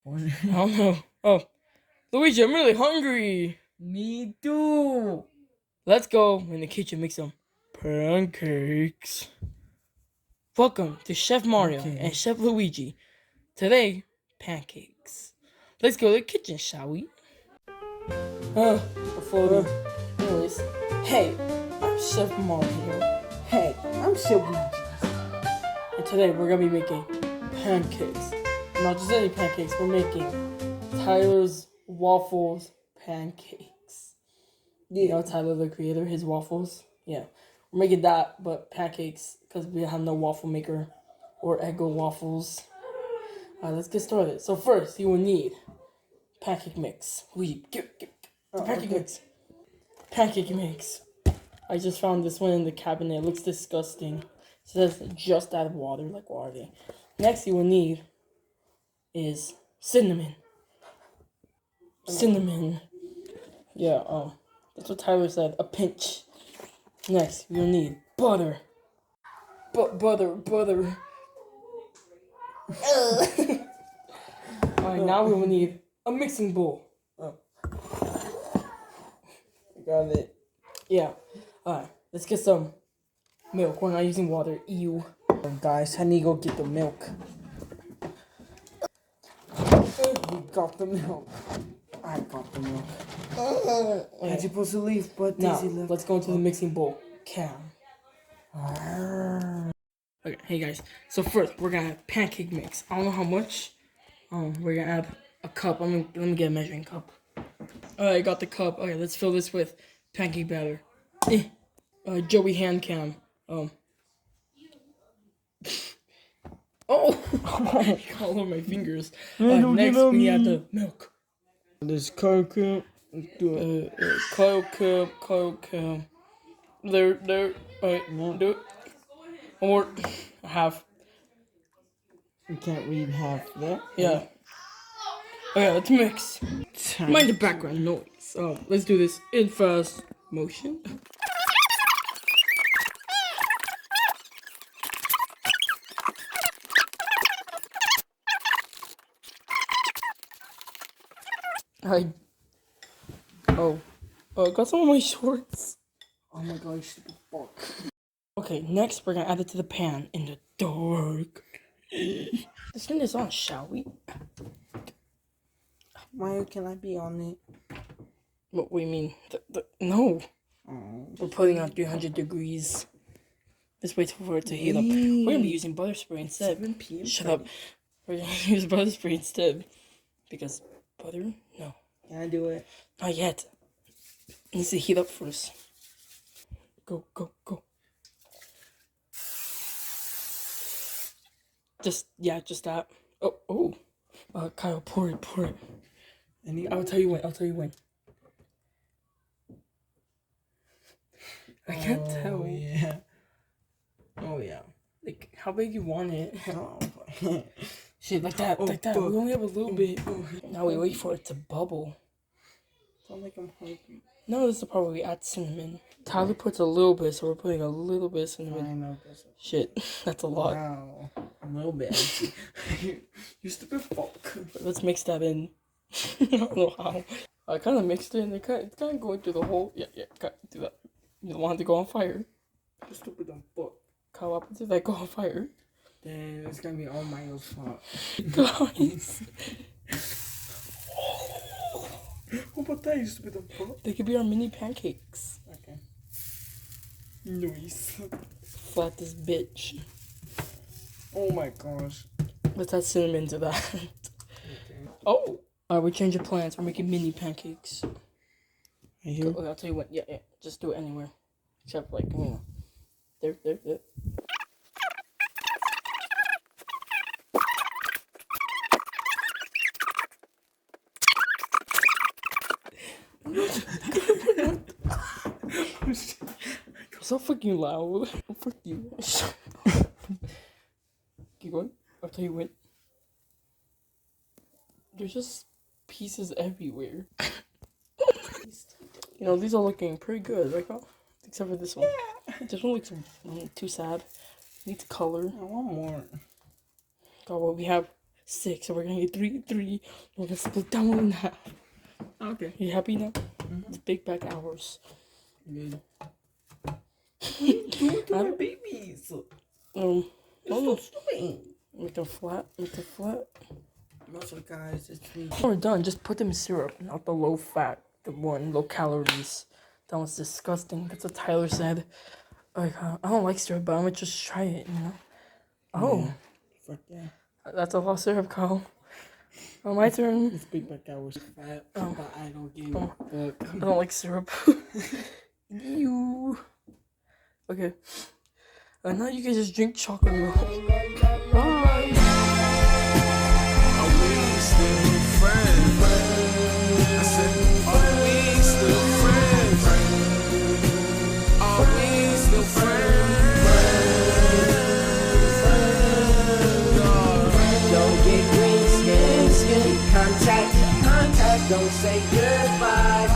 I don't know. Oh, Luigi, I'm really hungry. Me too. Let's go in the kitchen make some pancakes. Welcome to Chef Mario and Chef Luigi. Today, pancakes. Let's go to the kitchen, shall we? Before we... Anyways, hey, I'm Chef Mario. Hey, I'm Chef Luigi. And today we're gonna be making pancakes. Not just any pancakes, we're making Tyler's Waffles pancakes. You know Tyler the creator, his waffles? Yeah. We're making that, but pancakes, because we have no waffle maker or Eggo waffles. Alright, let's get started. So first, you will need pancake mix. Get the pancake mix. Pancake mix. I just found this one in the cabinet. It looks disgusting. It says just add water, like water. Next, you will need is cinnamon. Cinnamon. Yeah, that's what Tyler said. A pinch. Next, you'll need butter. Butter. Alright, now we will need a mixing bowl. Got it. Yeah. Alright, let's get some milk. We're not using water. Ew. Guys, I need to go get the milk. We got the milk. I got the milk. I'm supposed to leave, but Now, Daisy left. let's go into the mixing bowl. Okay, hey guys. So first, we're gonna have pancake mix. I don't know how much. We're gonna add a cup. Let me get a measuring cup. Alright, I got the cup. Okay, let's fill this with pancake batter. Joey hand cam. Oh! All over my fingers. Next, we add the milk. This cocoa. Cocoa. There. Alright, do it. One more. Half. You can't read half that. Yeah. Okay, let's mix. Mind the background noise. Let's do this in fast motion. I got some of my shorts. Oh my god, you stupid fuck. Okay, next we're gonna add it to the pan in the dark. Let's turn this on, shall we? Why can I be on it? What do you mean? No. Oh. We're putting on 300 degrees. Let's wait for it to heat up. We're gonna be using butter spray instead. 7 p.m. Shut up. We're gonna use butter spray instead. Because butter? No. Can I do it? Not yet. It needs to heat up first. Go. Just that. Oh. Kyle, pour it. I'll tell you when. I can't tell. Yeah. Oh yeah. Like, how big you want it? Oh, Shit, like that. We only have a little bit. Now we wait for it to bubble. sound like I'm hungry. No, this is the part where we add cinnamon. Tyler puts a little bit, so we're putting a little bit of I cinnamon. know this. Shit, that's a lot. Wow. A little bit. You stupid fuck. Let's mix that in. I don't know how. I kind of mixed it, and it's kind of going through the whole. Yeah, do that. You don't want it to go on fire. You stupid dumb fuck. How up did that go on fire? Then it's gonna be all Mayo's fault. Guys, What about that, you stupid dumb fuck? they could be our mini pancakes. Okay. Nice. Flat this bitch. Oh my gosh. Let's add cinnamon to that. Okay. Oh! Alright, we're changing plans. We're making mini pancakes. Right here? Okay, I'll tell you what. Yeah. Just do it anywhere. Except, like, there. You're so fucking loud. Fuck you. Keep going. I'll tell you when. There's just pieces everywhere. These are looking pretty good, right? Except for this one. Yeah. This one looks too sad. Needs color. I want more. God, well, we have 6. So we're gonna get 3, 3. We're gonna split that one in half. Okay. You happy now? It's big back hours. Good. Do it to my babies. Oh, So stupid. make them flat. Also, guys, it's me. When we're done, just put them in syrup, not the low fat, the one low calories. That was disgusting. That's what Tyler said. Like, I don't like syrup, but I'm gonna just try it, you know? Oh, Fuck yeah. that's a lot of syrup, Carl. Oh, my turn. This big back guy was fat, Oh. but I don't give a fuck. I don't like syrup. You. Okay. Now you can just drink chocolate milk. Bye. Are we still friends? I said, are we still friends? Are we still friends? Don't get green skin, contact, don't say goodbye.